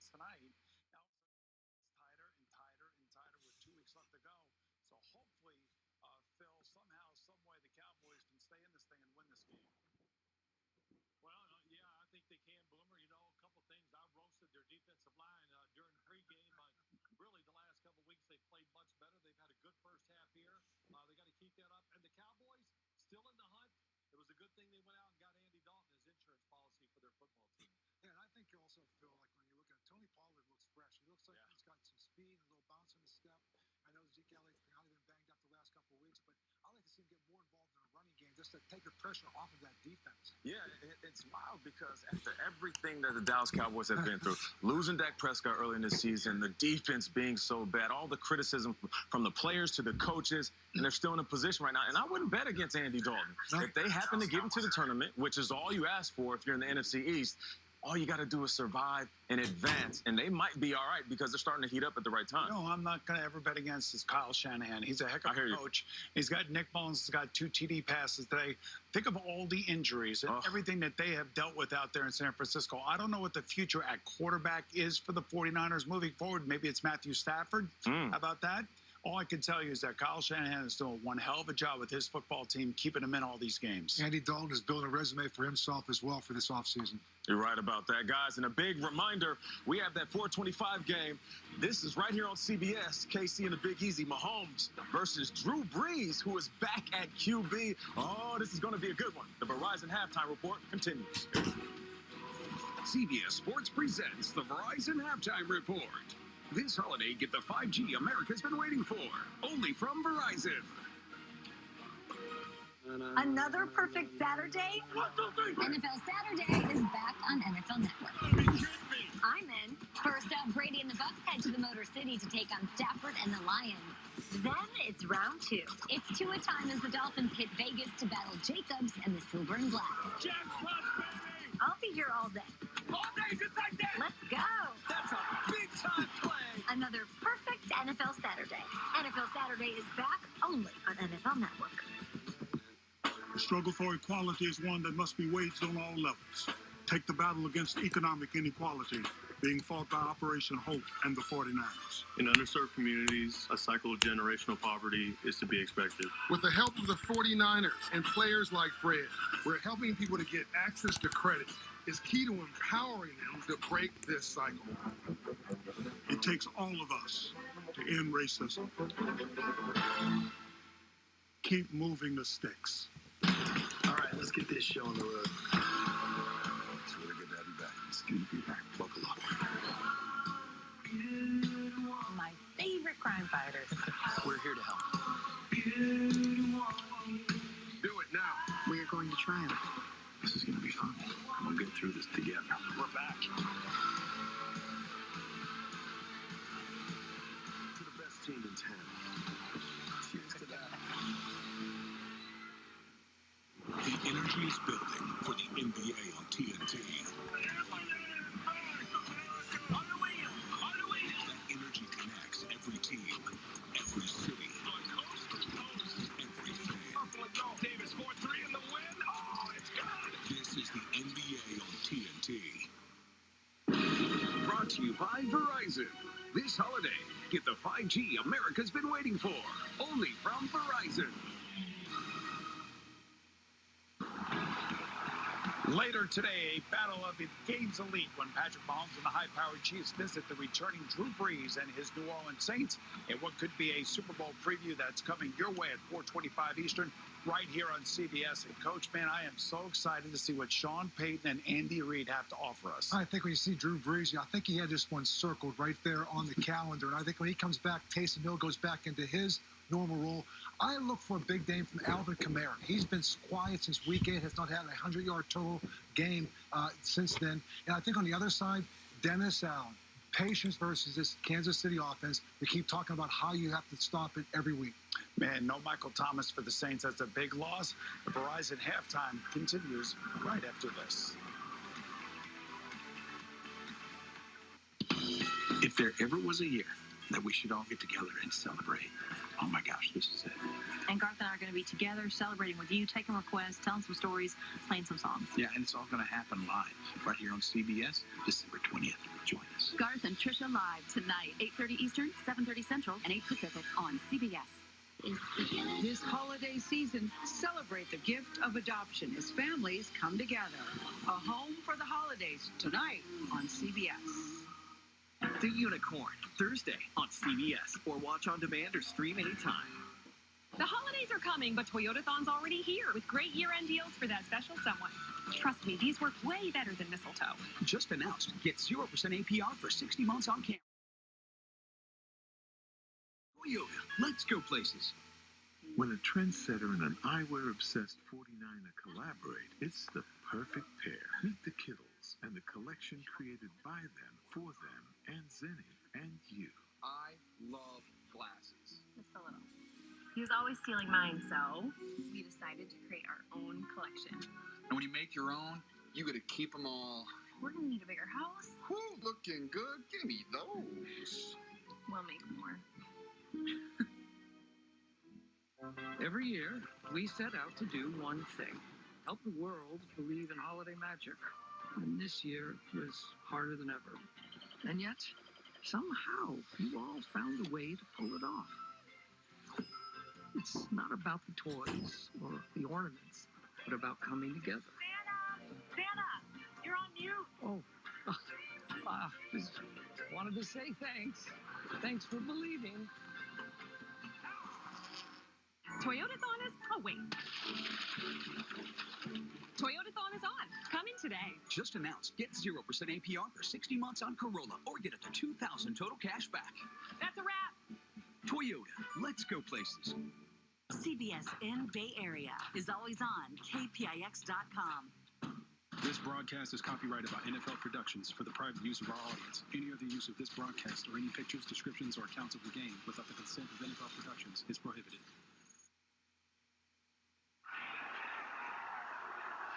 wins tonight, now it's tighter and tighter and tighter with 2 weeks left to go. So hopefully, Phil, somehow, some way, the Cowboys can stay in this thing and win this game. Well, yeah, I think they can, Boomer. You know, a couple things. I roasted their defensive line during pregame. Really, the last couple weeks, they've played much better. They've had a good first half here. They got to keep that up. And the Cowboys, still in the hunt. It was a good thing they went out and got Andy Dalton as insurance policy for their football team. Yeah, and I think you also feel like when you look at Tony Pollard looks fresh. He looks like he's got some speed and a little bounce in his step. I know Zeke Elliott's kind of been banged up the last couple of weeks, but I like to see him get more involved in a running game just to take the pressure off of that defense. Yeah, it's wild because after everything that the Dallas Cowboys have been through, losing Dak Prescott early in the season, the defense being so bad, all the criticism from the players to the coaches, and they're still in a position right now. And I wouldn't bet against Andy Dalton. If they happen to get into the tournament, which is all you ask for if you're in the NFC East, all you got to do is survive and advance, and they might be all right because they're starting to heat up at the right time. No, I'm not going to ever bet against this Kyle Shanahan. He's a heck of a coach. He's got Nick Mullins has got 2 TD passes today. Think of all the injuries and everything that they have dealt with out there in San Francisco. I don't know what the future at quarterback is for the 49ers moving forward. Maybe it's Matthew Stafford. How about that? All I can tell you is that Kyle Shanahan is doing one hell of a job with his football team, keeping them in all these games. Andy Dalton is building a resume for himself as well for this offseason. You're right about that, guys. And a big reminder, we have that 425 game. This is right here on CBS. KC and the Big Easy. Mahomes versus Drew Brees, who is back at QB. Oh, this is going to be a good one. The Verizon Halftime Report continues. CBS Sports presents the Verizon Halftime Report. This holiday, get the 5G America's been waiting for, only from Verizon. Another perfect Saturday? NFL Saturday is back on NFL Network. I'm in. First up, Brady and the Bucks head to the Motor City to take on Stafford and the Lions. Then it's round 2. It's 2 a time as the Dolphins hit Vegas to battle Jacobs and the Silver and Black. I'll be here all day. All day, just like that. Let's go. That's a big-time play. Another perfect NFL Saturday. NFL Saturday is back only on NFL Network. The struggle for equality is one that must be waged on all levels. Take the battle against economic inequality, being fought by Operation Hope and the 49ers. In underserved communities, a cycle of generational poverty is to be expected. With the help of the 49ers and players like Fred, we're helping people to get access to credit. Is key to empowering them to break this cycle. It takes all of us to end racism. Keep moving the sticks. All right, let's get this show on the road. It's really good to have you back. It's good to be back. Buckle up. My favorite crime fighters. We're here to help. Do it now. We are going to triumph. This is going to be fun. We'll get through this together. We're back. To the best team in town. Cheers to that. The energy is building for the NBA on TNT. That energy connects every team, every city, every fan. Davis 4-3 in the win. Oh, it's good. This is the NBA on TNT. Brought to you by Verizon. This holiday, get the 5G America's been waiting for, only from Verizon. Later today, a battle of the game's elite when Patrick Mahomes and the high-powered Chiefs visit the returning Drew Brees and his New Orleans Saints in what could be a Super Bowl preview that's coming your way at 4:25 Eastern right here on CBS. And, Coach, man, I am so excited to see what Sean Payton and Andy Reid have to offer us. I think when you see Drew Brees, I think he had this one circled right there on the calendar. And I think when he comes back, Taysom Hill goes back into his normal role. I look for a big game from Alvin Kamara. He's been quiet since week 8, has not had a 100-yard total game since then. And I think on the other side, Dennis Allen, patience versus this Kansas City offense. We keep talking about how you have to stop it every week. Man, no Michael Thomas for the Saints. That's a big loss. The Verizon halftime continues right after this. If there ever was a year that we should all get together and celebrate, oh my gosh, this is it. And Garth and I are going to be together, celebrating with you, taking requests, telling some stories, playing some songs. Yeah, and it's all going to happen live right here on CBS, December 20th. Join us. Garth and Trisha live tonight, 8:30 Eastern, 7:30 Central, and 8 Pacific on CBS. This holiday season, celebrate the gift of adoption as families come together. A Home for the Holidays, tonight on CBS. The Unicorn, Thursday on CBS, or watch on demand or stream anytime. The holidays are coming, but Toyotathon's already here with great year-end deals for that special someone. Trust me, these work way better than mistletoe. Just announced, get 0% APR for 60 months on camera. Toyota, let's go places. When a trendsetter and an eyewear-obsessed 49er collaborate, it's the perfect pair. Meet the Kittles and the collection created by them, for them, and Zenny, and you. I love glasses. Just a little. He was always stealing mine, so we decided to create our own collection. And when you make your own, you gotta keep them all. We're gonna need a bigger house. Whew, looking good. Give me those. We'll make more. Every year, we set out to do one thing: help the world believe in holiday magic. And this year was harder than ever. And yet, somehow, you all found a way to pull it off. It's not about the toys or the ornaments, but about coming together. Santa, you're on mute. Just wanted to say thanks. Thanks for believing. Toyotathon is... Oh, wait. Toyotathon is on. Coming today. Just announced, get 0% APR for 60 months on Corolla, or get up to $2,000 total cash back. That's a wrap. Toyota, let's go places. CBS in Bay Area is always on KPIX.com. This broadcast is copyrighted by NFL Productions for the private use of our audience. Any other use of this broadcast or any pictures, descriptions, or accounts of the game without the consent of NFL Productions is prohibited.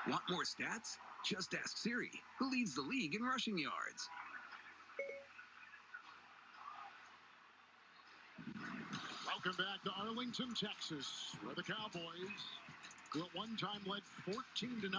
Want more stats? Just ask Siri, who leads the league in rushing yards. Welcome back to Arlington, Texas, where the Cowboys, who at one time led 14-0,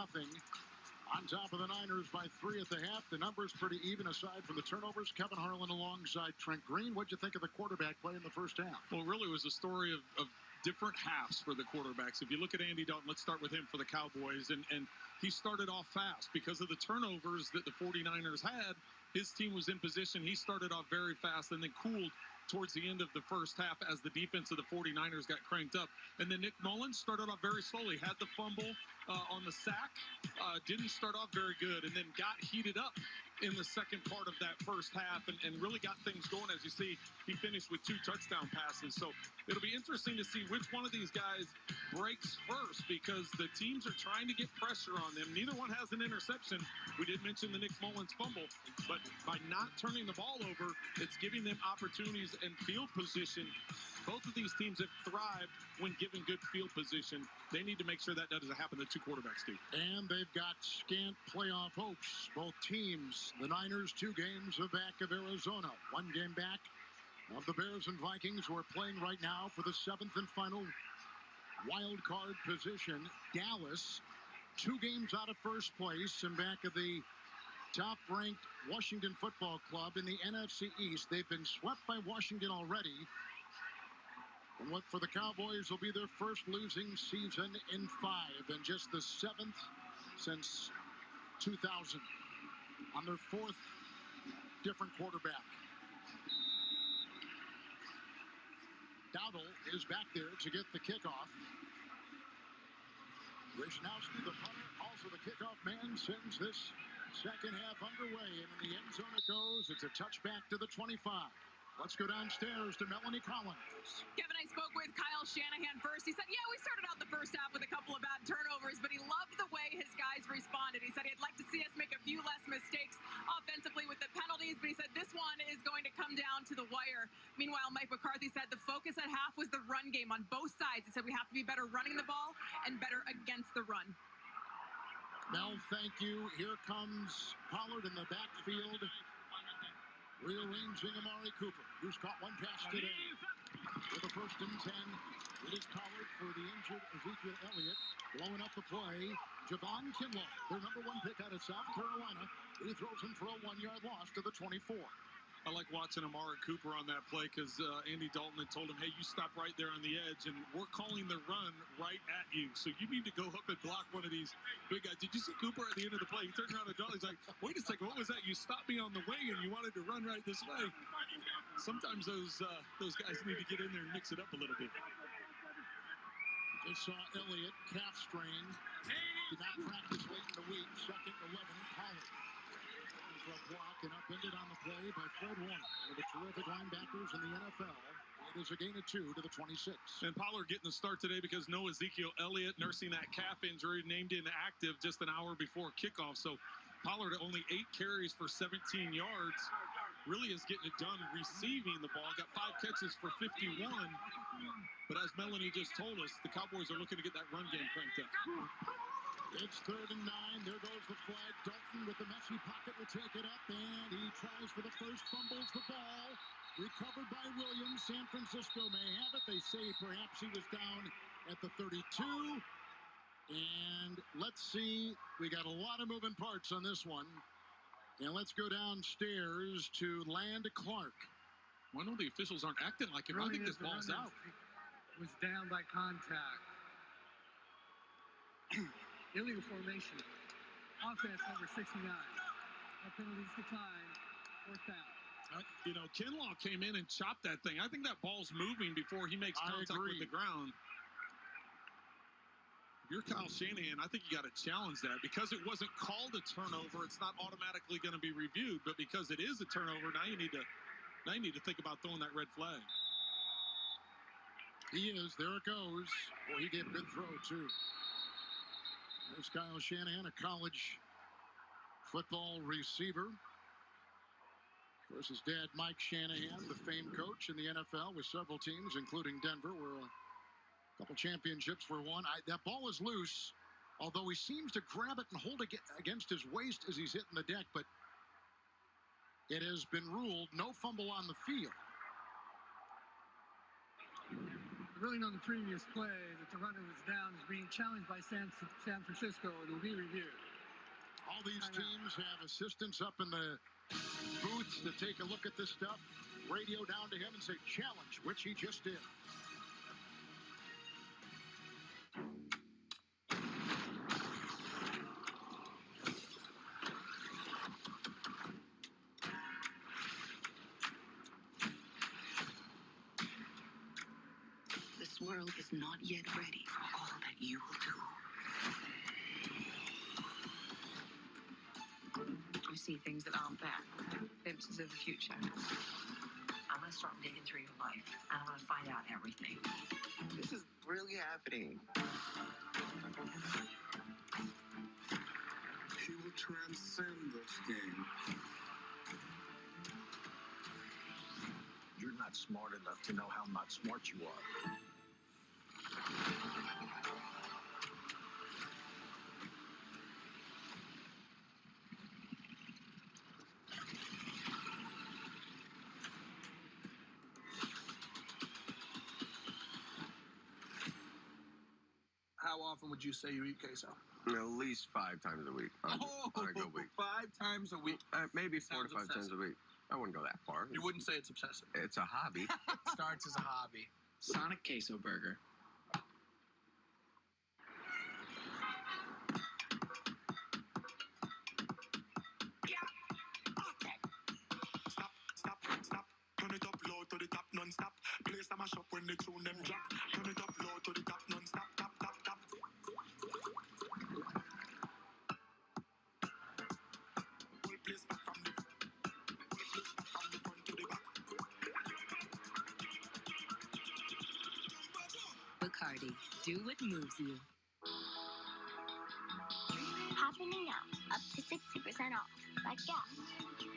on top of the Niners by 3 at the half. The numbers pretty even aside from the turnovers. Kevin Harlan alongside Trent Green. What'd you think of the quarterback play in the first half? Well, really it was a story of different halves for the quarterbacks. If you look at Andy Dalton, let's start with him for the Cowboys. And he started off fast because of the turnovers that the 49ers had. His team was in position. He started off very fast and then cooled towards the end of the first half as the defense of the 49ers got cranked up. And then Nick Mullins started off very slowly, had the fumble on the sack, didn't start off very good, and then got heated up in the second part of that first half and really got things going. As you see, he finished with 2 touchdown passes. So it'll be interesting to see which one of these guys breaks first, because the teams are trying to get pressure on them. Neither one has an interception. We did mention the Nick Mullins fumble, but by not turning the ball over, it's giving them opportunities and field position. Both of these teams have thrived when given good field position. They need to make sure that doesn't happen to 2 quarterbacks, Steve. And they've got scant playoff hopes. Both teams, the Niners, 2 games back of Arizona. 1 game back of the Bears and Vikings, who are playing right now for the 7th and final wild card position. Dallas, 2 games out of first place and back of the top-ranked Washington Football Club in the NFC East. They've been swept by Washington already. And what for the Cowboys will be their first losing season in 5, and just the 7th since 2000. On their 4th different quarterback. Dowdle is back there to get the kickoff. Wisnowski, the punter, also the kickoff man, sends this second half underway. And in the end zone it goes. It's a touchback to the 25. Let's go downstairs to Melanie Collins. Kevin, I spoke with Kyle Shanahan first. He said, yeah, we started out the first half with a couple of bad turnovers, but he loved the way his guys responded. He said he'd like to see us make a few less mistakes offensively with the penalties, but he said this one is going to come down to the wire. Meanwhile, Mike McCarthy said the focus at half was the run game on both sides. He said we have to be better running the ball and better against the run. Mel, thank you. Here comes Pollard in the backfield. Rearranging Amari Cooper, who's caught 1 pass today. With the 1st and 10, it is Pollard for the injured Ezekiel Elliott. Blowing up the play, Javon Kinlaw, their number 1 pick out of South Carolina. He throws him for a 1-yard loss to the 24. I like watching Amari Cooper on that play because Andy Dalton had told him, hey, you stop right there on the edge, and we're calling the run right at you. So you need to go up and block one of these big guys. Did you see Cooper at the end of the play? He turned around to Dalton. He's like, wait a second, what was that? You stopped me on the wing, and you wanted to run right this way. Sometimes those guys need to get in there and mix it up a little bit. Just saw Elliott, calf strain. Did not practice late in the week. 2nd 11, Pollard. For a block and upended on the play by Fred Warner, one of the terrific linebackers in the NFL. It is a gain of 2 to the 26. And Pollard getting the start today because no Ezekiel Elliott nursing that calf injury, named inactive just an hour before kickoff. So Pollard only 8 carries for 17 yards. Really is getting it done receiving the ball. Got 5 catches for 51. But as Melanie just told us, the Cowboys are looking to get that run game cranked up. It's 3rd and 9. There goes the flag. Dalton with the messy pocket will take it up, and he tries for the first, fumbles the ball. Recovered by Williams. San Francisco may have it. They say perhaps he was down at the 32. And let's see. We got a lot of moving parts on this one. And let's go downstairs to Land Clark. Well, I know the officials aren't acting like him. I think this ball's out. Was down by contact. Illegal formation. Offense number 69. No penalties decline. 4th down. You know, Kinlaw came in and chopped that thing. I think that ball's moving before he makes contact with the ground. If you're Kyle Shanahan, I think you got to challenge that. Because it wasn't called a turnover, it's not automatically going to be reviewed. But because it is a turnover, now you need to think about throwing that red flag. He is. There it goes. Boy, he gave a good throw, too. There's Kyle Shanahan, a college football receiver. Of course, his dad, Mike Shanahan, the famed coach in the NFL with several teams, including Denver, where a couple championships were won. That ball is loose, although he seems to grab it and hold it against his waist as he's hitting the deck, but it has been ruled no fumble on the field. Ruling on the previous play that the runner was down is being challenged by San Francisco. It will be reviewed. All these teams have assistants up in the booths to take a look at this stuff. Radio down to him and say, challenge, which he just did. This world is not yet ready for all that you will do. We see things that aren't there, glimpses of the future. I'm going to start digging through your life, and I'm going to find out everything. This is really happening. He will transcend this game. You're not smart enough to know how not smart you are. How often would you say you eat queso? At least 5 times a week. On a good week. 5 times a week. Maybe 4 to 5 Sounds times a week. I wouldn't go that far. You wouldn't say it's obsessive. It's a hobby. Starts as a hobby. Sonic Queso Burger. Stop. Turn it up low to the top, non-stop. Play some mash up when the tune them drop. Turn it up low to the top, non-stop. Tap. Whole place back from the front to the back. Bacardi, do what moves you. Happening now, up to 60% off. Like that.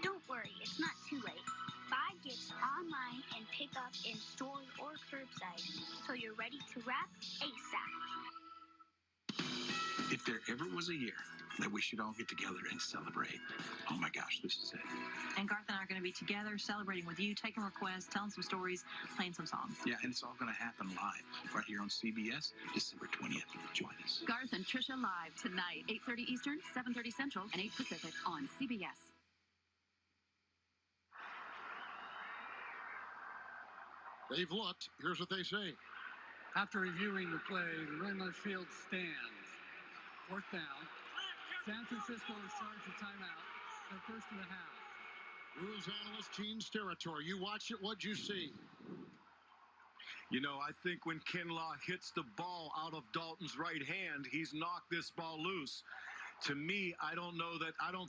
Don't worry, it's not too late. Buy gifts online and pick up in stores or curbside, so you're ready to wrap ASAP. If there ever was a year that we should all get together and celebrate. Oh my gosh, this is it. And Garth and I are going to be together celebrating with you, taking requests, telling some stories, playing some songs. Yeah, and it's all going to happen live right here on CBS, December 20th. Join us. Garth and Trisha live tonight, 8:30 Eastern, 7:30 Central, and 8 Pacific on CBS. They've looked. Here's what they say. After reviewing the play, the Windlass Field stands. 4th down. San Francisco is charged with timeout. Their first and a half. Rules analyst Gene's territory. You watch it. What'd you see? You know, I think when Kinlaw hits the ball out of Dalton's right hand, he's knocked this ball loose. To me, I don't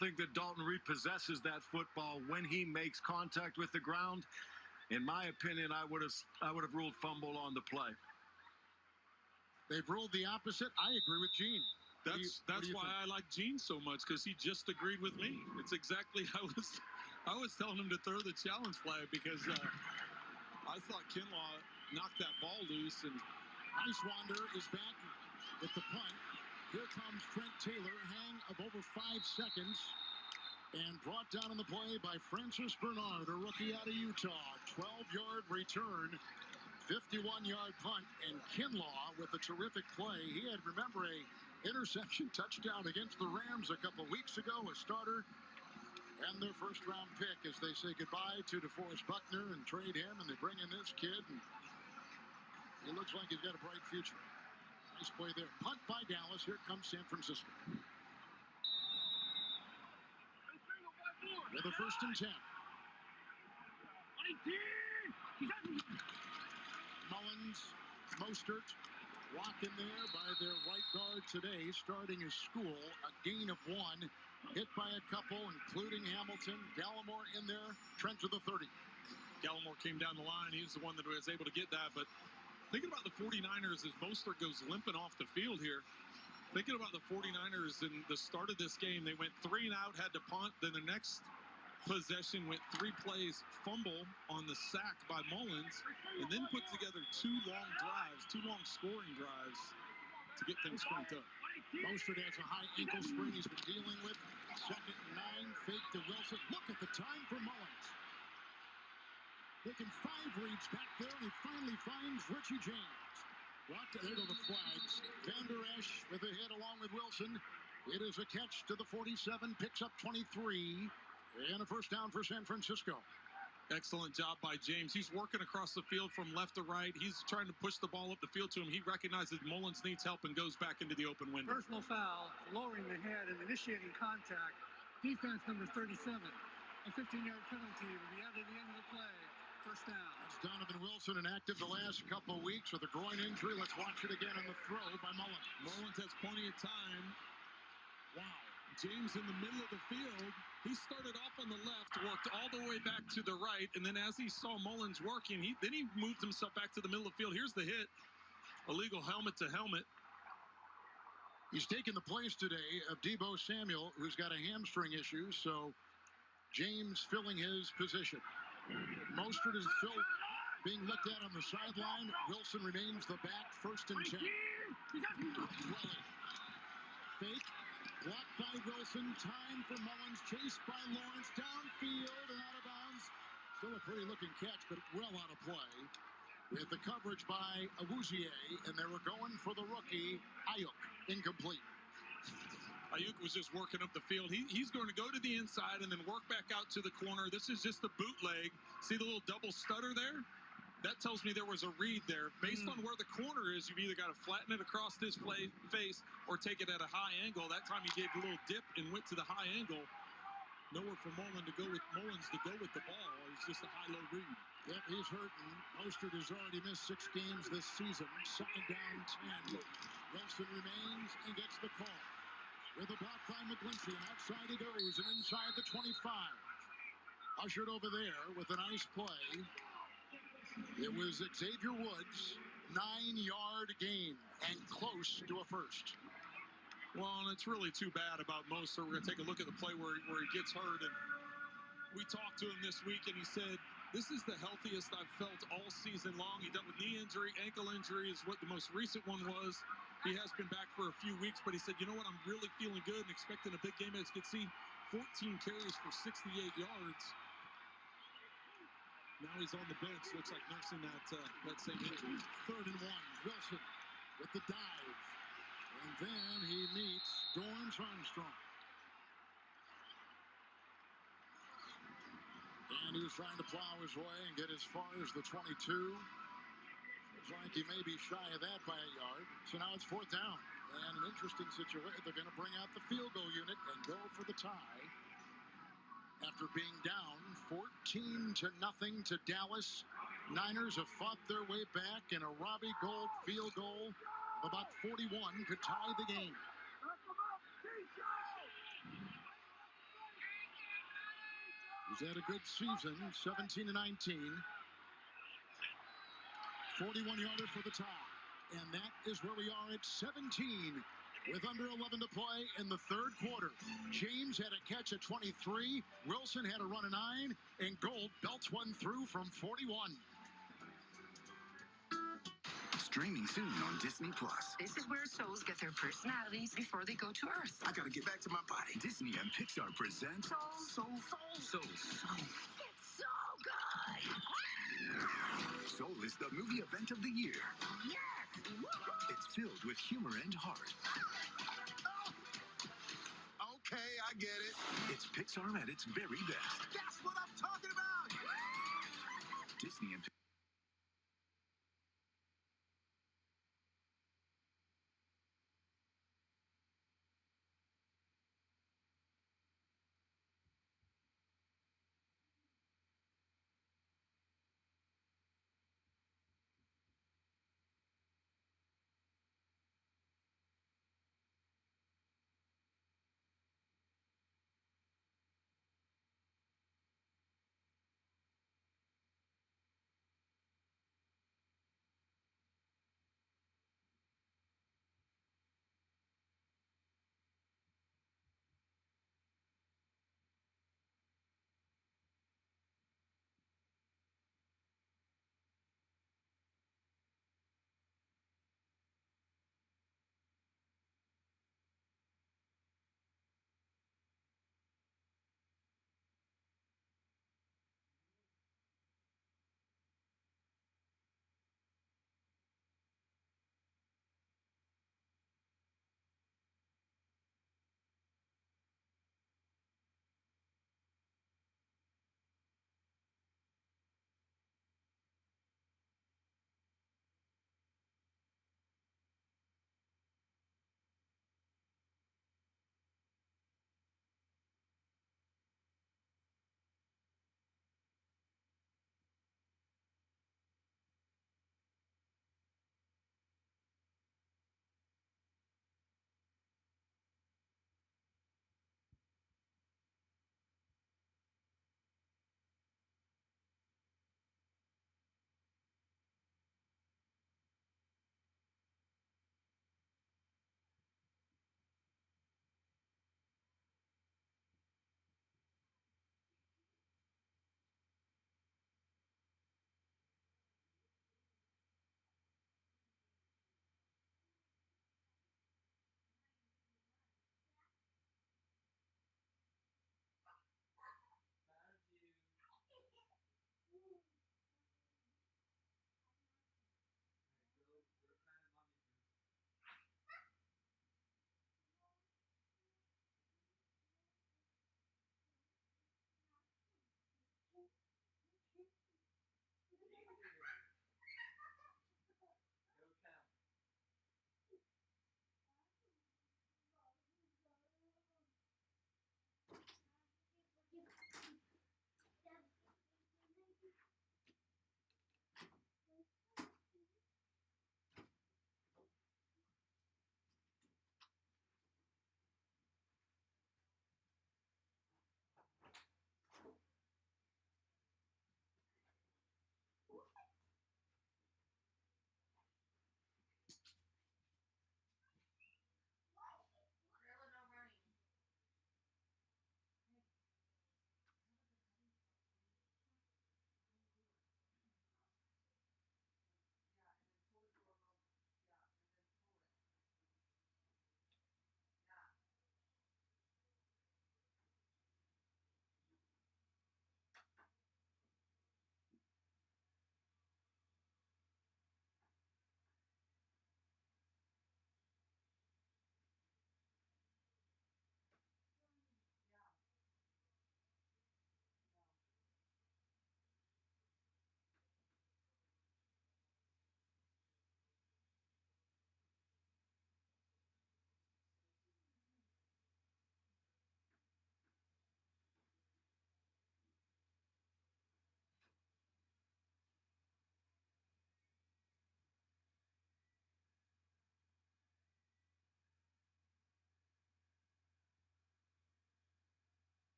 think that Dalton repossesses that football when he makes contact with the ground. In my opinion, I would have ruled fumble on the play. They've ruled the opposite. I agree with Gene. That's why I like Gene so much, because he just agreed with me. It's exactly I was telling him to throw the challenge flag because I thought Kinlaw knocked that ball loose. And Icewander is back with the punt. Here comes Trent Taylor, hang of over 5 seconds. And brought down on the play by Francis Bernard, a rookie out of Utah. 12-yard return, 51-yard punt. And Kinlaw with a terrific play. He had, remember, a interception touchdown against the Rams a couple weeks ago, a starter. And their first-round pick as they say goodbye to DeForest Buckner and trade him. And they bring in this kid. And he looks like he's got a bright future. Nice play there. Punt by Dallas. Here comes San Francisco. With a 1st and 10. Mullins, Mostert, locked in there by their right guard today, starting his school. A gain of 1, hit by a couple, including Hamilton. Gallimore in there, Trent to the 30. Gallimore came down the line. He was the one that was able to get that. But thinking about the 49ers as Mostert goes limping off the field here, thinking about the 49ers in the start of this game, they went 3 and out, had to punt. Then the next possession went 3 plays, fumble on the sack by Mullins, and then put together 2 long drives, 2 long scoring drives to get things cranked up. Mostert has a high ankle sprain he's been dealing with. 2nd and 9, fake to Wilson. Look at the time for Mullins. Taking 5 reads back there, and he finally finds Richie James. There go the flags. Van Der Esch with a hit along with Wilson. It is a catch to the 47, picks up 23. And a first down for San Francisco. Excellent job by James. He's working across the field from left to right. He's trying to push the ball up the field to him. He recognizes Mullins needs help and goes back into the open window. Personal foul, lowering the head and initiating contact. Defense number 37. A 15-yard penalty will be added at the end of the play. First down. That's Donovan Wilson, inactive the last couple of weeks with a groin injury. Let's watch it again on the throw by Mullins. Mullins has plenty of time. Wow. James in the middle of the field. He started off on the left, worked all the way back to the right, and then as he saw Mullins working, he moved himself back to the middle of the field. Here's the hit. Illegal helmet to helmet. He's taken the place today of Deebo Samuel, who's got a hamstring issue, so James filling his position. Mostert is still being looked at on the sideline. Wilson remains the back, 1st and 10. Dwelling. Fake. Blocked by Wilson. Time for Mullins. Chased by Lawrence. Downfield and out of bounds. Still a pretty looking catch, but well out of play. With the coverage by Awuzie, and they were going for the rookie, Ayuk. Incomplete. Ayuk was just working up the field. He's going to go to the inside and then work back out to the corner. This is just the bootleg. See the little double stutter there? That tells me there was a read there. Based on where the corner is, you've either got to flatten it across this face or take it at a high angle. That time he gave a little dip and went to the high angle. Nowhere for Mullins to go with the ball. It's just a high-low read. Yep, he's hurting. Mostert has already missed 6 games this season. 2nd down 10. Wilson remains and gets the call. With a block by McGlinchey, and outside he goes, and inside the 25. Ushered over there with a nice play. It was Xavier Woods, 9-yard gain, and close to a first. Well, and it's really too bad about Mostert. We're going to take a look at the play where he gets hurt, and we talked to him this week, and he said, this is the healthiest I've felt all season long. He dealt with knee injury, ankle injury is what the most recent one was. He has been back for a few weeks, but he said, you know what, I'm really feeling good and expecting a big game. As you can see, 14 carries for 68 yards. Now he's on the bench. Looks like nursing that same injury. 3rd and 1. Wilson with the dive. And then he meets Dorrance Armstrong. And he was trying to plow his way and get as far as the 22. Looks like he may be shy of that by a yard. So now it's 4th down. And an interesting situation. They're going to bring out the field goal unit and go for the tie. After being down 14-0 to Dallas, Niners have fought their way back, and a Robbie Gould field goal of about 41 could tie the game. He's had a good season, 17-19. 41-yarder for the tie. And that is where we are at 17 with under 11 to play in the 3rd quarter. James had a catch at 23. Wilson had a run at 9. And Gould belts one through from 41. Streaming soon on Disney+. This is where souls get their personalities before they go to Earth. I gotta get back to my body. Disney and Pixar present Soul. It's so good. Soul is the movie event of the year. Yes. Woo-hoo! It's filled with humor and heart. Okay, I get it. It's Pixar at its very best. That's what I'm talking about. Disney and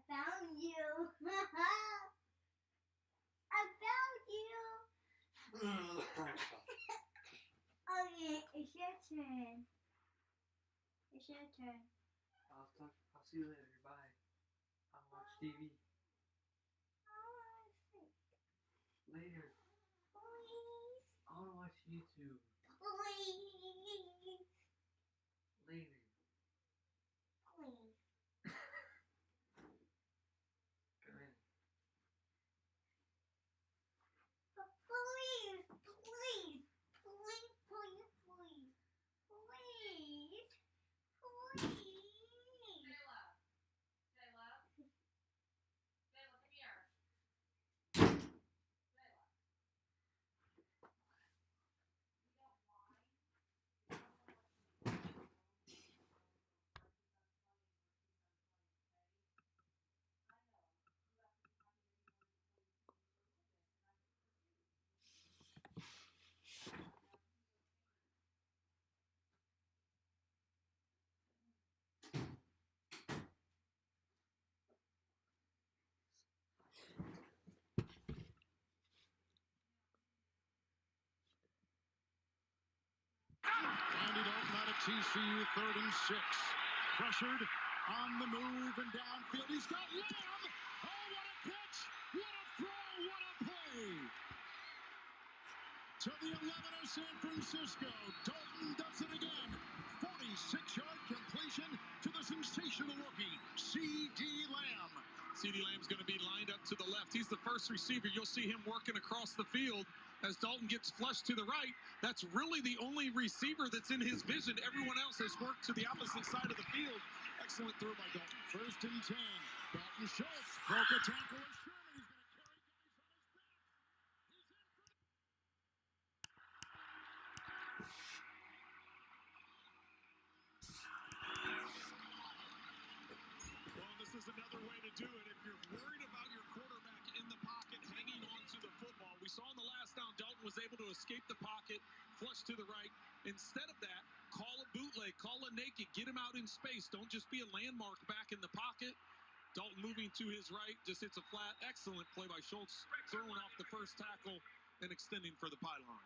found you. I found you. Okay, it's your turn. It's your turn. I'll see you later. Bye. I'll watch TV. Later. Please. I want to watch YouTube. Please. Later. Please. Come in. Please. Please. Please. Please. Please. Please. Please. Jayla, come here. Andy Dalton out of TCU, 3rd and 6. Pressured on the move and downfield. He's got Lamb. Oh, what a catch! What a throw! What a play! To the 11 of San Francisco. Dalton does it again. 46-yard completion to the sensational rookie, C.D. Lamb. CeeDee Lamb's going to be lined up to the left. He's the first receiver. You'll see him working across the field as Dalton gets flushed to the right. That's really the only receiver that's in his vision. Everyone else has worked to the opposite side of the field. Excellent throw by Dalton. 1st and 10. Dalton Schultz broke a tackle with Sherman. Well, this is another way to do it. If you're worried about your quarterback in the pocket hanging on to the football, we saw in the last down Dalton was able to escape the pocket, flush to the right. Instead of that, call a bootleg, call a naked, get him out in space. Don't just be a landmark back in the pocket. Dalton moving to his right, just hits a flat. Excellent play by Schultz, throwing off the first tackle and extending for the pylon.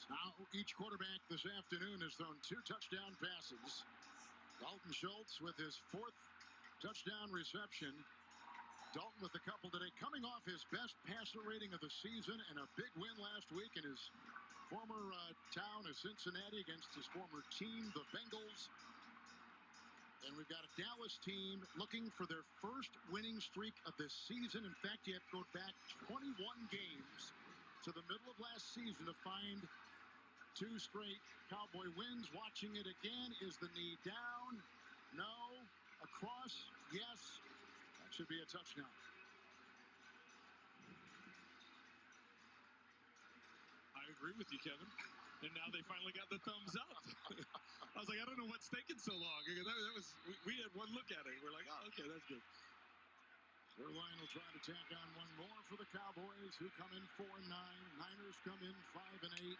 Now, each quarterback this afternoon has thrown 2 touchdown passes. Dalton Schultz with his 4th touchdown reception. Dalton with a couple today, coming off his best passer rating of the season and a big win last week in his former town of Cincinnati against his former team, the Bengals. And we've got a Dallas team looking for their first winning streak of this season. In fact, you have to go back 21 games to the middle of last season to find 2 straight Cowboy wins. Watching it again. Is the knee down? No. Across? Yes. That should be a touchdown. I agree with you, Kevin. And now they finally got the thumbs up. I was like, I don't know what's taking so long. We had one look at it. We're like, oh, okay, that's good. Zerline will try to tack on one more for the Cowboys, who come in 4-9. Niners come in 5-8.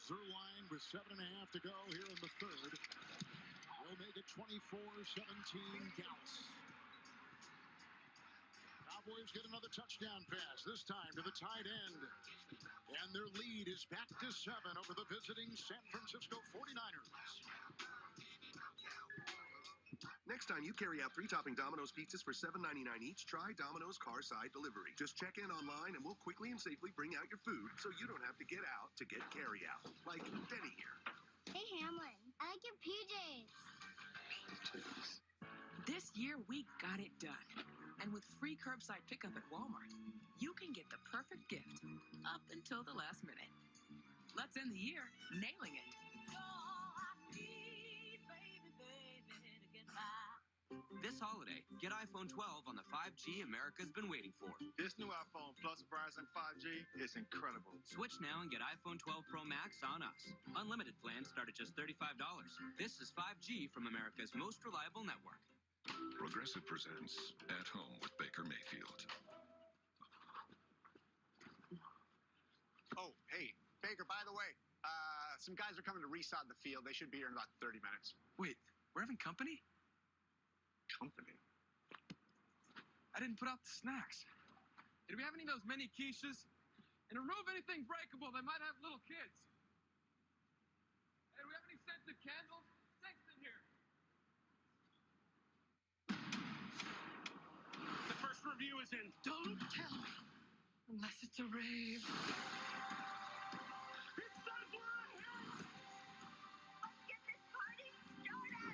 Zerline with 7.5 to go here in the 3rd. They'll make it 24-17 Dallas. Cowboys get another touchdown pass, this time to the tight end. And their lead is back to 7 over the visiting San Francisco 49ers. Next time you carry out 3-topping Domino's pizzas for $7.99 each, try Domino's Carside Delivery. Just check in online and we'll quickly and safely bring out your food so you don't have to get out to get carry out. Like Denny here. Hey, Hamlin. I like your PJs. This year, we got it done. And with free curbside pickup at Walmart, you can get the perfect gift up until the last minute. Let's end the year nailing it. This holiday, get iPhone 12 on the 5G America's been waiting for. This new iPhone Plus Verizon 5G is incredible. Switch now and get iPhone 12 Pro Max on us. Unlimited plans start at just $35. This is 5G from America's most reliable network. Progressive presents At Home with Baker Mayfield. Oh, hey, Baker, by the way, some guys are coming to resod the field. They should be here in about 30 minutes. Wait, we're having company? company. I didn't put out the snacks. Did we have any of those mini quiches? And remove anything breakable that might have little kids. Hey, do we have any scented candles? Six in here. The first review is in. Don't tell me. Unless it's a rave. It's time for a hit! Let's get this party started!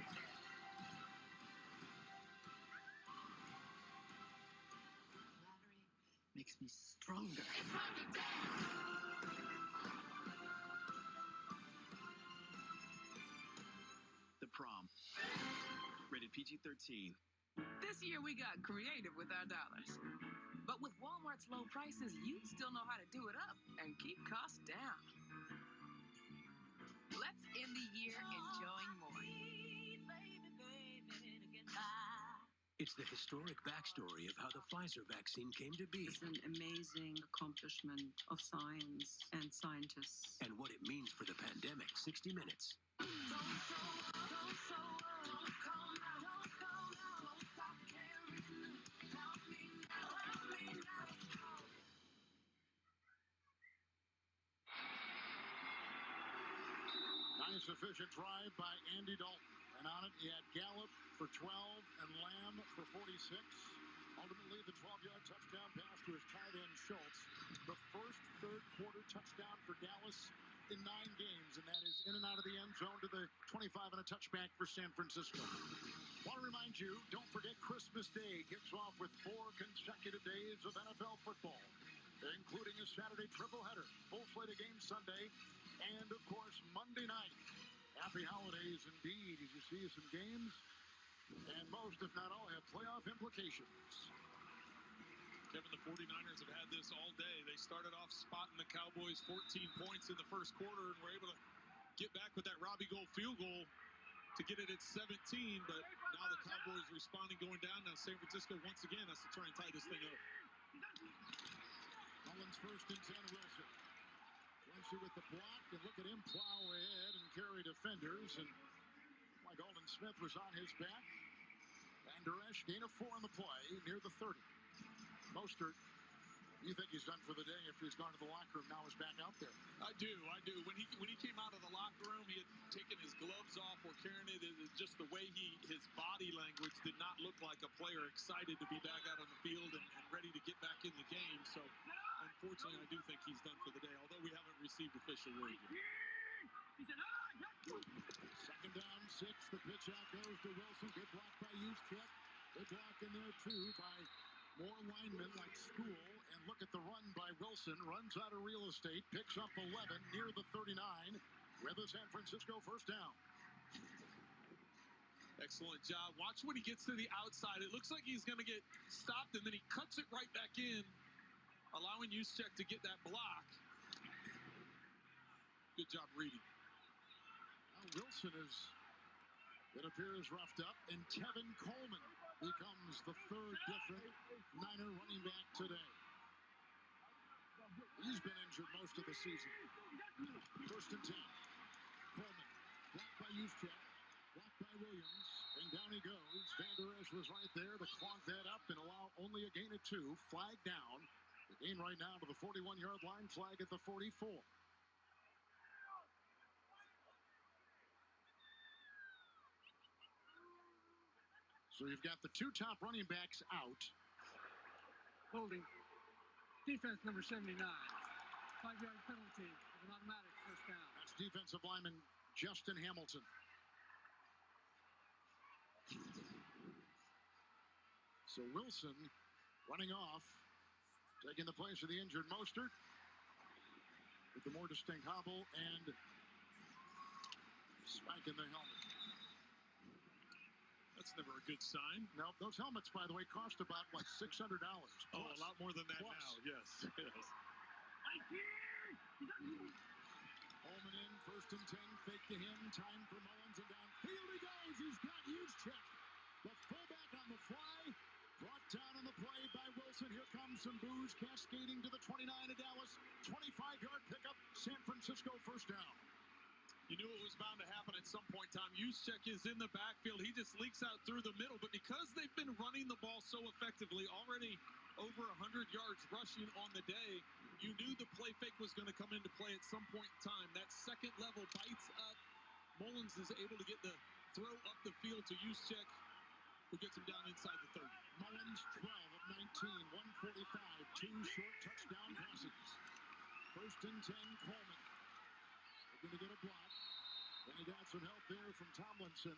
Makes me stronger. The Prom. Rated PG-13. This year we got creative with our dollars. But with Walmart's low prices, you still know how to do it up and keep costs down. Let's end the year enjoying more. It's the historic backstory of how the Pfizer vaccine came to be. It's an amazing accomplishment of science and scientists. And what it means for the pandemic. 60 Minutes. Nice efficient drive by Andy Dalton. And on it, he had Gallup for 12 and Lamb for 46. Ultimately, the 12-yard touchdown pass to his tight end Schultz. The first third-quarter touchdown for Dallas in 9 games, and that is in and out of the end zone to the 25 and a touchback for San Francisco. Want to remind you, don't forget Christmas Day kicks off with 4 consecutive days of NFL football, including a Saturday triple header, full slate of games Sunday, and, of course, Monday night. Happy holidays indeed, as you see some games, and most, if not all, have playoff implications. Kevin, the 49ers have had this all day. They started off spotting the Cowboys 14 points in the first quarter and were able to get back with that Robbie Gould field goal to get it at 17, but now the Cowboys responding, going down. Now San Francisco once again has to try and tie this thing up. Mullins first and 10, Wilson. Wilson with the block, and look at him plow ahead and carry defenders, and like Alden Smith was on his back. Van Der Esch gain of 4 on the play, near the 30. Mostert, you think he's done for the day after he's gone to the locker room, now is back out there. I do. When he came out of the locker room, he had taken his gloves off or carrying it. Just the way his body language did not look like a player excited to be back out on the field and ready to get back in the game. So, unfortunately, I do think he's done for the day, although we haven't received official word yet. Second down, 6. The pitch out goes to Wilson. Good block by Juszczyk. Good block in there, too, by more linemen like School. And look at the run by Wilson. Runs out of real estate. Picks up 11 near the 39 with a San Francisco first down. Excellent job. Watch when he gets to the outside. It looks like he's going to get stopped, and then he cuts it right back in, allowing Juszczyk to get that block. Good job reading. Now Wilson is, it appears, roughed up, and Tevin Coleman becomes the third different Niner running back today. He's been injured most of the season. First and 10. Coleman, blocked by Juszczyk, blocked by Williams, and down he goes. Van Der Esch was right there to clog that up and allow only a gain of 2. Flag down. The gain right now to the 41-yard line, flag at the 44. So you've got the 2 top running backs out. Holding. Defense number 79. 5-yard penalty with an automatic first down. That's defensive lineman Justin Hamilton. So Wilson running off, taking the place of the injured Mostert with the more distinct hobble and spike in the helmet. That's never a good sign. No, those helmets, by the way, cost about, what, $600? Oh, a lot more than that plus. now, yes. Holman in, first and 10, fake to him, time for Mullins, and downfield he goes. He's got Juszczyk. The fullback on the fly, brought down on the play by Wilson. Here comes some booze cascading to the 29 of Dallas. 25-yard pickup, San Francisco first down. You knew it was bound to happen at some point in time. Juszczyk is in the backfield. He just leaks out through the middle. But because they've been running the ball so effectively, already over 100 yards rushing on the day, you knew the play fake was going to come into play at some point in time. That second level bites up. Mullins is able to get the throw up the field to Juszczyk, who gets him down inside the 30. Mullins, 12 of 19, 145, 2 short touchdown passes. First and 10, Coleman. They're going to get a block. And he got some help there from Tomlinson.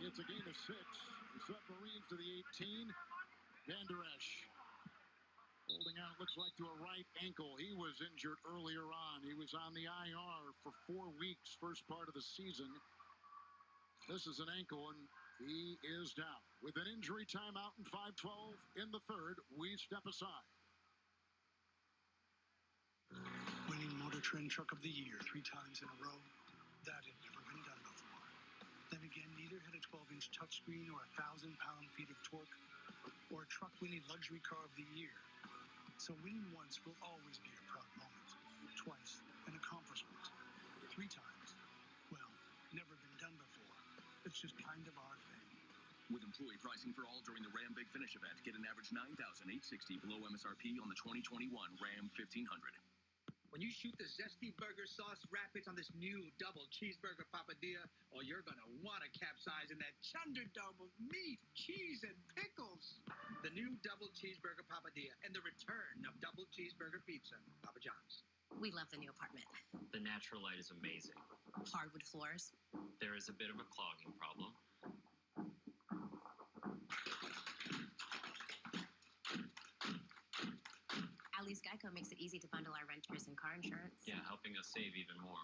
It's a gain of 6. The Submarines to the 18. Van Der Esch holding out, looks like to a right ankle. He was injured earlier on. He was on the IR for 4 weeks, first part of the season. This is an ankle, and he is down. With an injury timeout in 5:12 in the third, we step aside. Winning Motor Trend Truck of the Year 3 times in a row, that had never been done before. Then again, neither had a 12-inch touchscreen or 1,000 pound-feet of torque, or a truck winning luxury car of the year. So winning once will always be a proud moment. Twice, an accomplishment. 3 times, well, never been done before. It's just kind of our thing. With employee pricing for all during the Ram Big Finish event, get an average $9,860 below MSRP on the 2021 Ram 1500. When you shoot the zesty burger sauce rapids on this new double cheeseburger papadilla, oh, you're gonna want to capsize in that chunderdome of meat, cheese, and pickles. The new double cheeseburger papadilla and the return of double cheeseburger pizza. Papa John's. We love the new apartment. The natural light is amazing. Hardwood floors. There is a bit of a clogging problem. At least Geico makes it easy to bundle our renters and car insurance. Yeah, helping us save even more.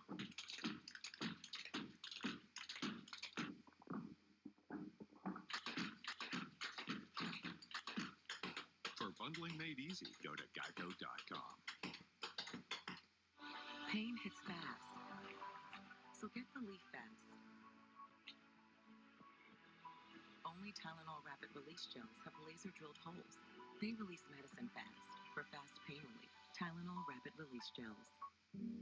For bundling made easy, go to geico.com. Pain hits fast, so get relief fast. Only Tylenol Rapid Release Gels have laser-drilled holes. They release medicine fast for fast pain relief. Tylenol Rapid Release Gels.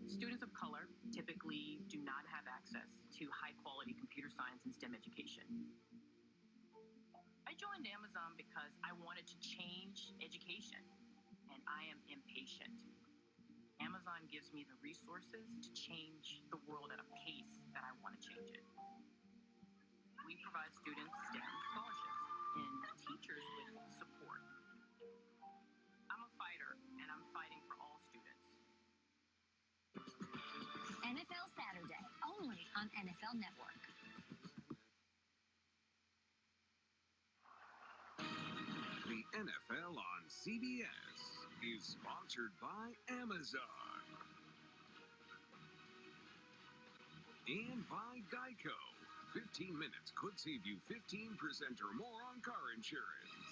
Students of color typically do not have access to high-quality computer science and STEM education. I joined Amazon because I wanted to change education, and I am impatient. Amazon gives me the resources to change the world at a pace that I want to change it. We provide students STEM scholarships and teachers with support. I'm a fighter, and I'm fighting for all students. NFL Saturday, only on NFL Network. The NFL on CBS is sponsored by Amazon and by Geico. 15 minutes could save you 15% or more on car insurance.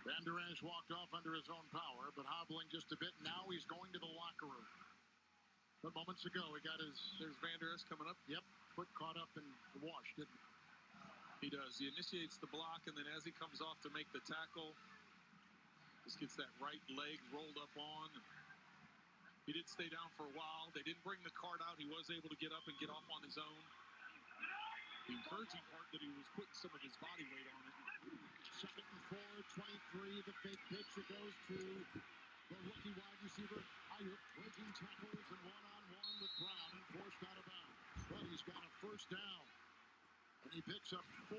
Van Der Esch walked off under his own power, but hobbling just a bit. Now he's going to the locker room. But moments ago, he got his... There's Van Der Esch coming up. Yep, foot caught up in the wash, didn't he? He does. He initiates the block, and then as he comes off to make the tackle, just gets that right leg rolled up on. He did stay down for a while. They didn't bring the card out. He was able to get up and get off on his own. The encouraging part that he was putting some of his body weight on it. 2nd and 4, 23, the fake pitch. It goes to the rookie wide receiver, Aiyuk, breaking tackles and one-on-one with Brown and forced out of bounds. But he's got a first down, and he picks up 4.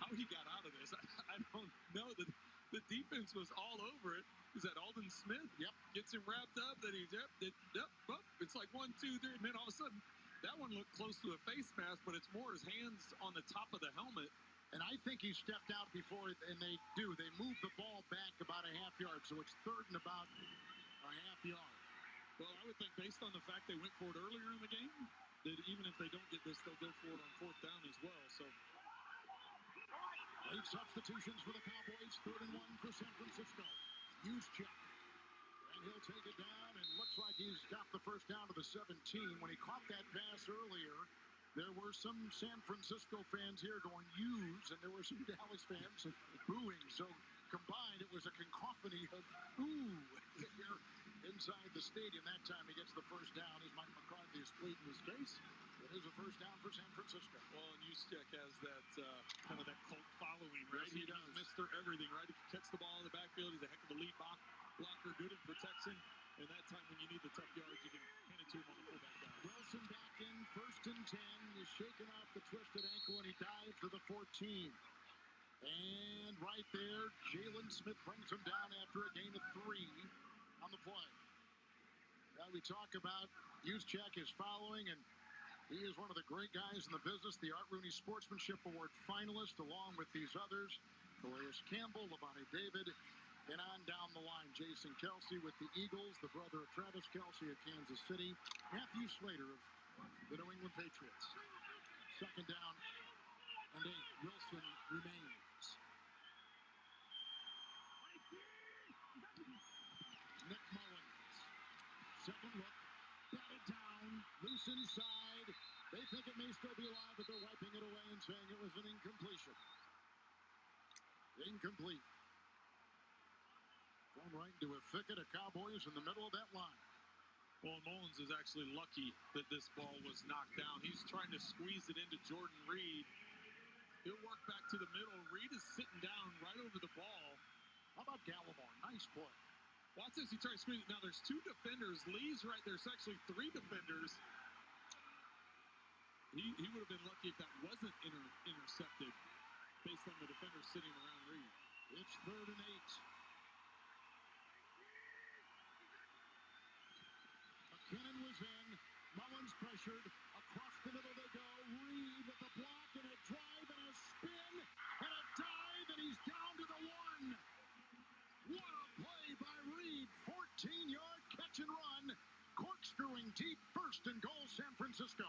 How he got out of this, I don't know. The defense was all over it. Is that Alden Smith? Yep. Gets him wrapped up. Then he's it's like 1, 2, 3, and then all of a sudden, that one looked close to a face mask, but it's more his hands on the top of the helmet. And I think he stepped out before, and they do. They move the ball back about a half yard, so it's 3rd and about a half yard. Well, I would think based on the fact they went for it earlier in the game, that even if they don't get this, they'll go for it on 4th down as well. So late substitutions for the Cowboys. 3rd and 1 for San Francisco. Juszczyk. And he'll take it down, and looks like he's got the first down to the 17. When he caught that pass earlier, there were some San Francisco fans here going, use, and there were some Dallas fans booing. So combined, it was a cacophony of ooh here inside the stadium. That time he gets the first down as Mike McCarthy is pleading his case. It is a first down for San Francisco. Well, and Juszczyk has that kind of that cult following, right? Yes, he does. He's Mr. Everything, right? He can catch the ball in the backfield. He's a heck of a lead blocker, good in protection. And that time when you need the tough yards, you can hand it to him on the fullback line. Wilson back in, 1st and 10. He's shaking off the twisted ankle, and he dives to the 14. And right there, Jalen Smith brings him down after a gain of 3 on the play. Now we talk about Juszczyk is following, and he is one of the great guys in the business, the Art Rooney Sportsmanship Award finalist, along with these others, Calais Campbell, Levante David, and on down the line, Jason Kelsey with the Eagles, the brother of Travis Kelsey of Kansas City, Matthew Slater of the New England Patriots. 2nd down and 8. Wilson remains. Nick Mullins. 2nd look. Batted down. Loose inside. They think it may still be alive, but they're wiping it away and saying it was an incompletion. Incomplete. Going right into a thicket of Cowboys in the middle of that line. Well, Mullins is actually lucky that this ball was knocked down. He's trying to squeeze it into Jordan Reed. He'll work back to the middle. Reed is sitting down right over the ball. How about Gallimore? Nice play. Watch this. He tries to squeeze it. Now there's 2 defenders. Lee's right there. There's actually 3 defenders. He would have been lucky if that wasn't intercepted based on the defenders sitting around Reed. It's 3rd and 8. McKinnon was in. Mullins pressured. Across the middle they go. Reed with a block and a drive and a spin and a dive, and he's down to the 1. What a play by Reed. 14-yard catch and run. Corkscrewing deep, 1st and goal, San Francisco.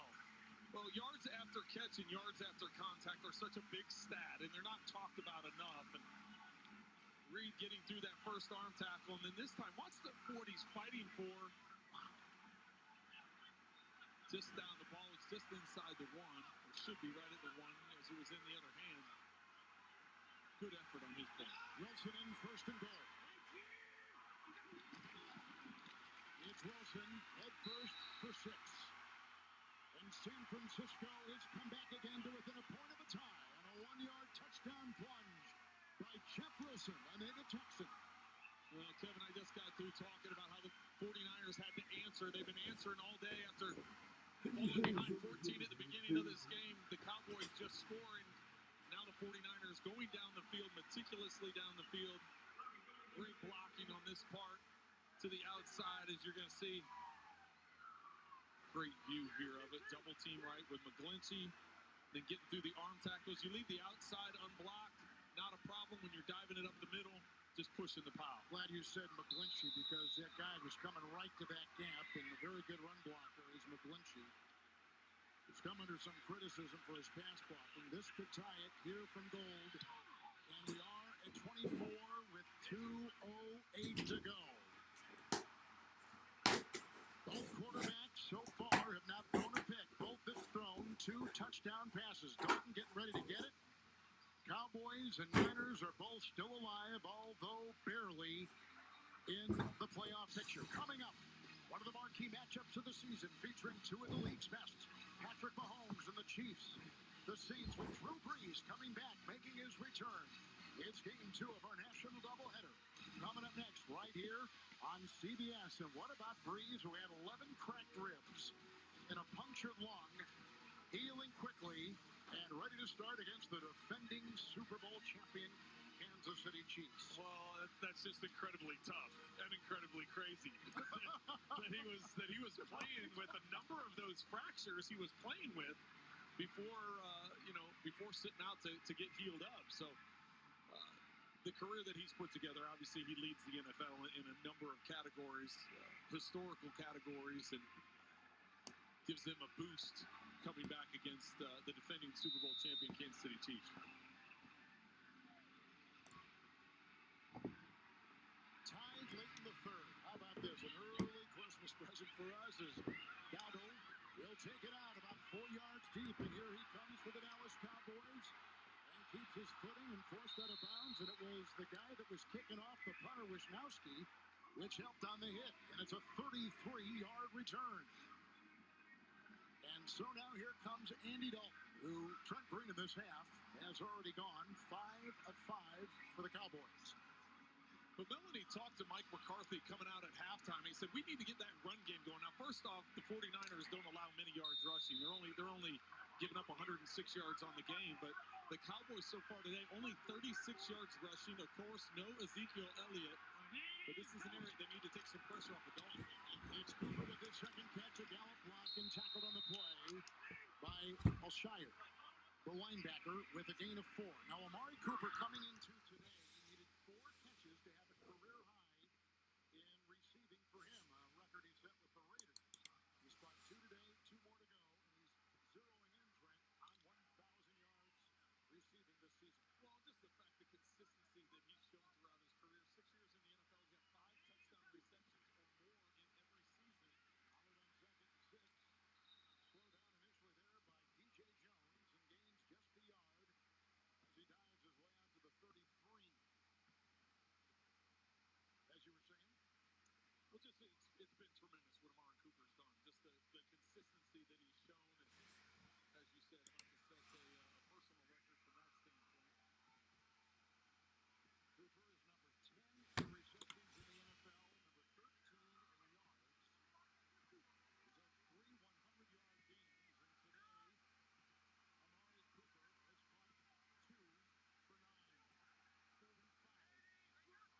Well, yards after catch and yards after contact are such a big stat, and they're not talked about enough. And Reed getting through that first arm tackle, and then this time, watch the 40s fighting for. Just down the ball, it's just inside the 1. It should be right at the 1 as it was in the other hand. Good effort on his part. Wilson in, 1st and goal. It's Wilson, head first for 6. And San Francisco has come back again to within a point of a tie on a 1-yard touchdown plunge by Jeff Wilson, a native Texan. Well, Kevin, I just got through talking about how the 49ers had to answer. They've been answering all day after falling behind 14 at the beginning of this game. The Cowboys just scoring. Now the 49ers going down the field, meticulously down the field. Great blocking on this part to the outside, as you're going to see. Great view here of it. Double team right with McGlinchey. Then getting through the arm tackles. You leave the outside unblocked. Not a problem when you're diving it up the middle. Just pushing the pile. Glad you said McGlinchey, because that guy was coming right to that gap, and a very good run blocker is McGlinchey. He's come under some criticism for his pass blocking. This could tie it here from Gold. And we are at 24 with 2:08 to go. Both quarterbacks so far have not thrown a pick. Both have thrown 2 touchdown passes. Dalton getting ready to get it. Cowboys and Niners are both still alive, although barely in the playoff picture. Coming up, one of the marquee matchups of the season, featuring 2 of the league's best, Patrick Mahomes and the Chiefs. The Saints with Drew Brees coming back, making his return. It's game 2 of our national doubleheader. Coming up next, right here on CBS. And what about Brees, who had 11 cracked ribs and a punctured lung, healing quickly and ready to start against the defending Super Bowl champion Kansas City Chiefs? Well, that's just incredibly tough and incredibly crazy. that he was playing with a number of those fractures he was playing with before sitting out to get healed up. So the career that he's put together, obviously he leads the NFL in a number of categories, historical categories, and gives them a boost coming back against the defending Super Bowl champion Kansas City Chiefs. Tied late in the 3rd. How about this? An early Christmas present for us as Dowdle will take it out about 4 yards deep, and here he comes for the Dallas Cowboys. And keeps his footing and forced out of bounds, and it was the guy that was kicking off the punter, Wisnowski, which helped on the hit, and it's a 33-yard return. And so now here comes Andy Dalton, who Trent Green in this half has already gone 5 of 5 for the Cowboys. But Melanie talked to Mike McCarthy coming out at halftime. He said, we need to get that run game going. Now, first off, the 49ers don't allow many yards rushing. They're only giving up 106 yards on the game. But the Cowboys so far today, only 36 yards rushing. Of course, no Ezekiel Elliott. But this is an area they need to take some pressure off the Dolphins. It's Cooper with his second catch, a Gallup block, and tackled on the play by Alshire, the linebacker, with a gain of 4. Now, Amari Cooper coming into today needed 4 catches to have a career high in receiving for him, a record he set with the Raiders. He's caught 2 today, 2 more to go, and he's zeroing in, Trent, on 1,000 yards receiving this season. Well, just the fact, the consistency that he's shown throughout his career. 6 years in the NFL, he's got 5 touchdown receptions or more in every season. Pollard on 2nd and 6. Slowed down initially there by DJ Jones and gains just a yard as he dives his way out to the 33. As you were saying? Well, just it's been tremendous what Amari Cooper's done. Just the consistency that he's shown, and as you said, about to set a personal record from that standpoint. Cooper is number 10 in receptions in the NFL, number 13 in yards. Cooper has had 3 100-yard games, and today Amari Cooper has caught 2 for 9, 35. Andy Dalton. There's a block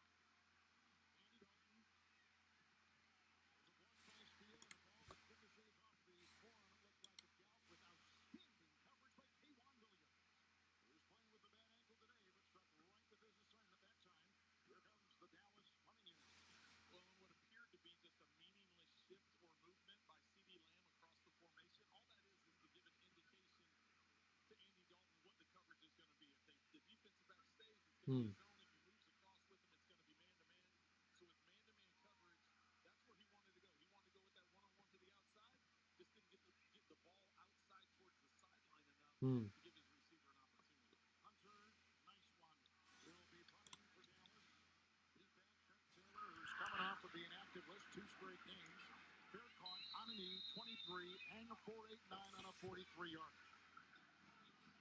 by Steele and a ball that finishes off the forearm. It looked like a Gallup with outstanding coverage by K'Wan Williams, who's playing with a bad ankle today, but struck right with his assignment that time. Here comes the Dallas punting unit. Well, and what appeared to be just a meaningless shift or movement by C.D. Lamb across the formation, all that is to give an indication to Andy Dalton what the coverage is going to be. If the defensive back stays, it's going to be zone. If he moves across with him, it's going to be man-to-man. So with man-to-man coverage, that's where he wanted to go. He wanted to go with that one-on-one to the outside. Just didn't get the ball outside towards the sideline enough to give his receiver an opportunity. Hunter, nice one. Will be punting for Dallas. Beat back Trent Taylor, who's coming off of the inactive list, 2 straight games. Fair caught on a knee, 23, hang a 4.89 on a 43-yard.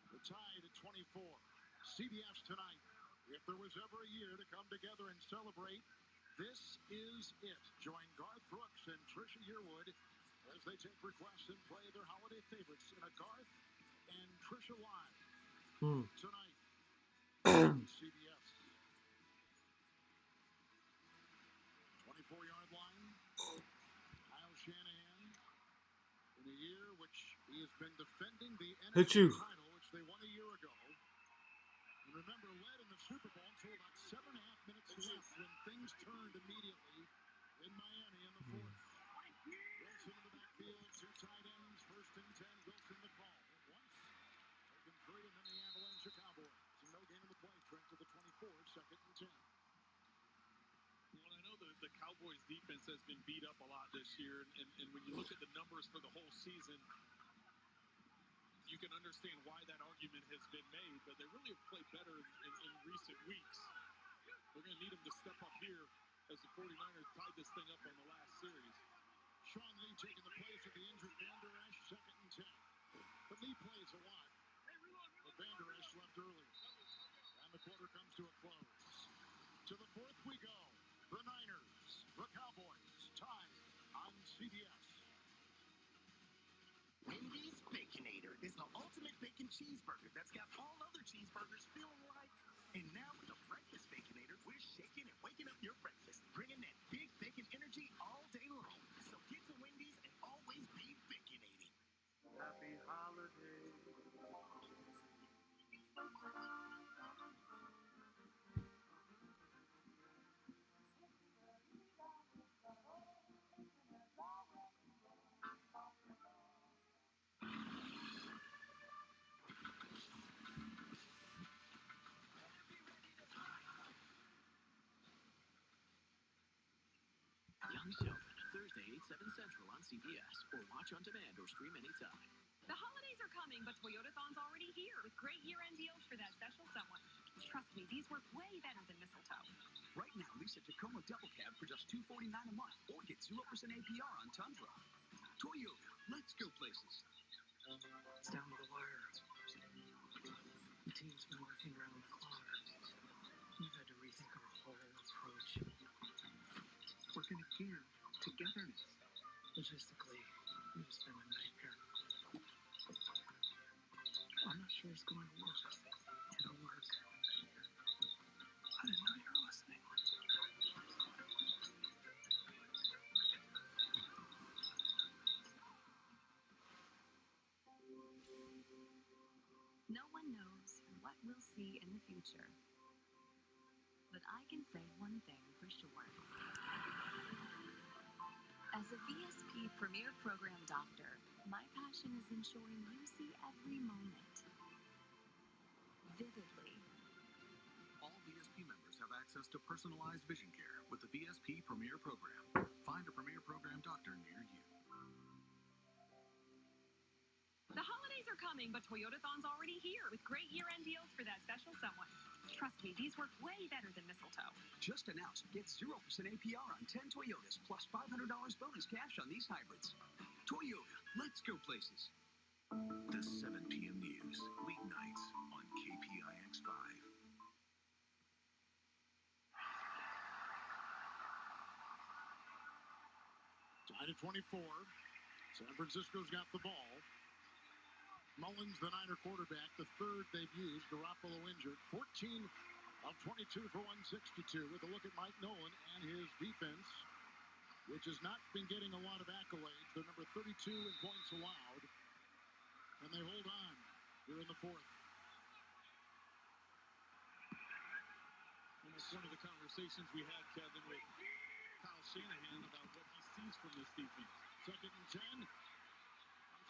The tied at 24. CBS tonight. If there was ever a year to come together and celebrate, this is it. Join Garth Brooks and Trisha Yearwood as they take requests and play their holiday favorites in a Garth and Trisha Live tonight on CBS. 24-yard line. Kyle Shanahan, in a year which he has been defending the NFC title, which they won a year ago. And remember, led in the Super Bowl until about 7.5 minutes left when things turned immediately in Miami in the 4th. Wilson in the backfield, 2 tight ends, 1st and 10. Wilson the call. Hit once, taken 3, and then the Avalanche of Cowboys. And no gain in the play. Trent to the 24, 2nd and 10. Well, I know the Cowboys defense has been beat up a lot this year, and when you look at the numbers for the whole season, you can understand why that argument has been made, but they really have played better in recent weeks. They're going to need them to step up here as the 49ers tied this thing up on the last series. Sean Lee taking the place of the injured Van Der Esch, 2nd and 10. But Lee plays a lot, but Van Der Esch left early. And the quarter comes to a close. To the 4th we go. The Niners, the Cowboys, tied on CBS. Wendy's Baconator is the ultimate bacon cheeseburger that's got all other cheeseburgers feeling like. And now with the Breakfast Baconator, we're shaking and waking up your breakfast, bringing that big bacon energy all day long. So get to Wendy's and always be baconating. Happy holidays. Young Sheldon, Thursday, 8, 7 Central on CBS, or watch on demand or stream anytime. The holidays are coming, but Toyotathon's already here with great year-end deals for that special someone. Trust me, these work way better than mistletoe. Right now, lease a Tacoma double cab for just $249 a month, or get 0% APR on Tundra. Toyota, let's go places. It's down to the wire. The team's been working around the clock. We've had to rethink our whole approach. We're going to gear togetherness. Logistically, it has been a nightmare. I'm not sure it's going to work. It'll work. I didn't know you were listening. No one knows what we'll see in the future. But I can say one thing for sure. As a VSP Premier Program Doctor, my passion is ensuring you see every moment vividly. All VSP members have access to personalized vision care with the VSP Premier Program. Find a Premier Program doctor near you. The holidays are coming, but Toyotathon's already here with great year-end deals for that special someone. Trust me, these work way better than mistletoe. Just announced, get 0% APR on 10 Toyotas, plus $500 bonus cash on these hybrids. Toyota, let's go places. The 7 p.m. news, weeknights on KPIX 5. Tied at 24. San Francisco's got the ball. Mullins, the Niner quarterback, the third they've used. Garoppolo injured. 14 of 22 for 162 with a look at Mike Nolan and his defense, which has not been getting a lot of accolades. They're number 32 in points allowed, and they hold on here in the fourth. And that's one of the conversations we had, Kevin, with Kyle Shanahan about what he sees from this defense. 2nd and 10.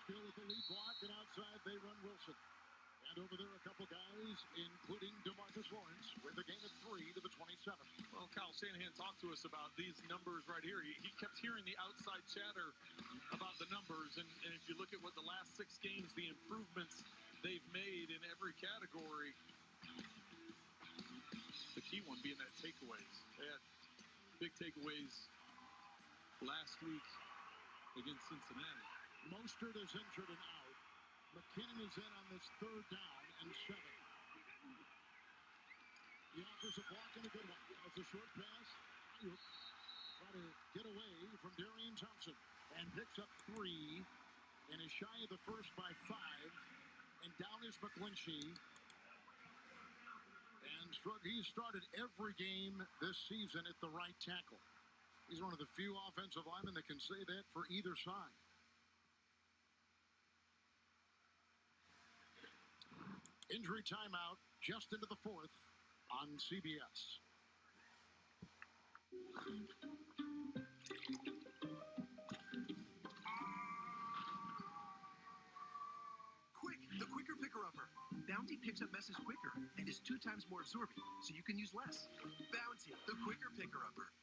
Still with the lead block, and outside they run Wilson. And over there a couple guys, including DeMarcus Lawrence, with a gain of 3 to the 27. Well, Kyle Shanahan talked to us about these numbers right here. He kept hearing the outside chatter about the numbers, and if you look at what the last 6 games, the improvements they've made in every category, the key one being that takeaways. They had big takeaways last week against Cincinnati. Mostert is injured and out. McKinnon is in on this 3rd down and 7. He offers a block and a good one. It's a short pass. Ayuk try to get away from Darian Thompson and picks up 3 and is shy of the first by 5. And down is McGlinchey. And he's started every game this season at the right tackle. He's one of the few offensive linemen that can say that for either side. Injury timeout just into the 4th on CBS. Quick, the quicker picker-upper. Bounty picks up messes quicker and is 2 times more absorbing, so you can use less. Bounty, the quicker picker-upper.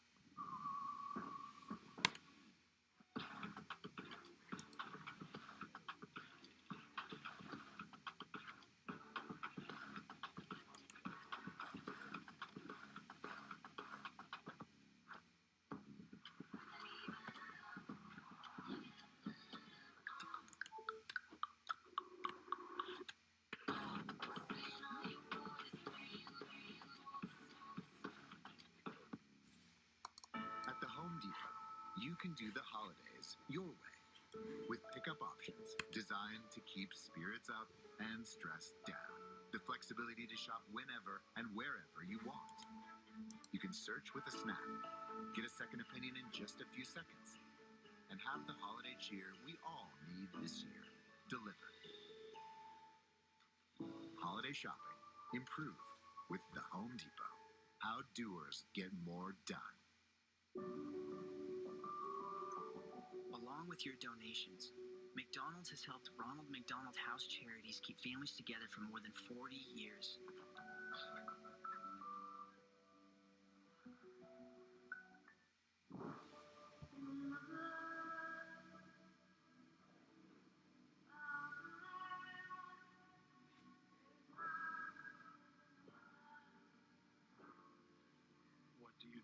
You can do the holidays your way with pickup options designed to keep spirits up and stress down. The flexibility to shop whenever and wherever you want. You can search with a snap, get a second opinion in just a few seconds, and have the holiday cheer we all need this year delivered. Holiday shopping improved with the Home Depot. How doers get more done. Along with your donations, McDonald's has helped Ronald McDonald House Charities keep families together for more than 40 years.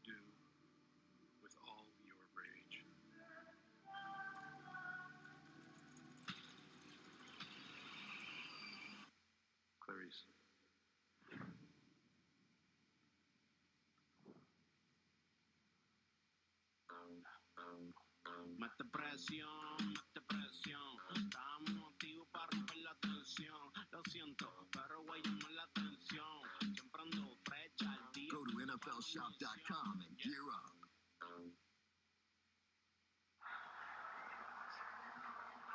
do with all your rage. Clarice. Mete presión, estamos activos para romper la tensión. Lo siento, pero voy a llamar la atención. Siempre ando frecha al día. Go to NFLshop.com and gear up.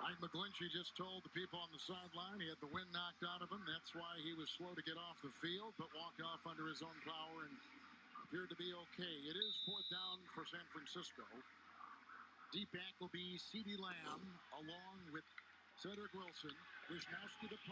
Mike McGlinchey just told the people on the sideline he had the wind knocked out of him. That's why he was slow to get off the field, but walked off under his own power and appeared to be okay. It is 4th down for San Francisco. Deep back will be CeeDee Lamb along with Cedric Wilson. Wisnowski to punt.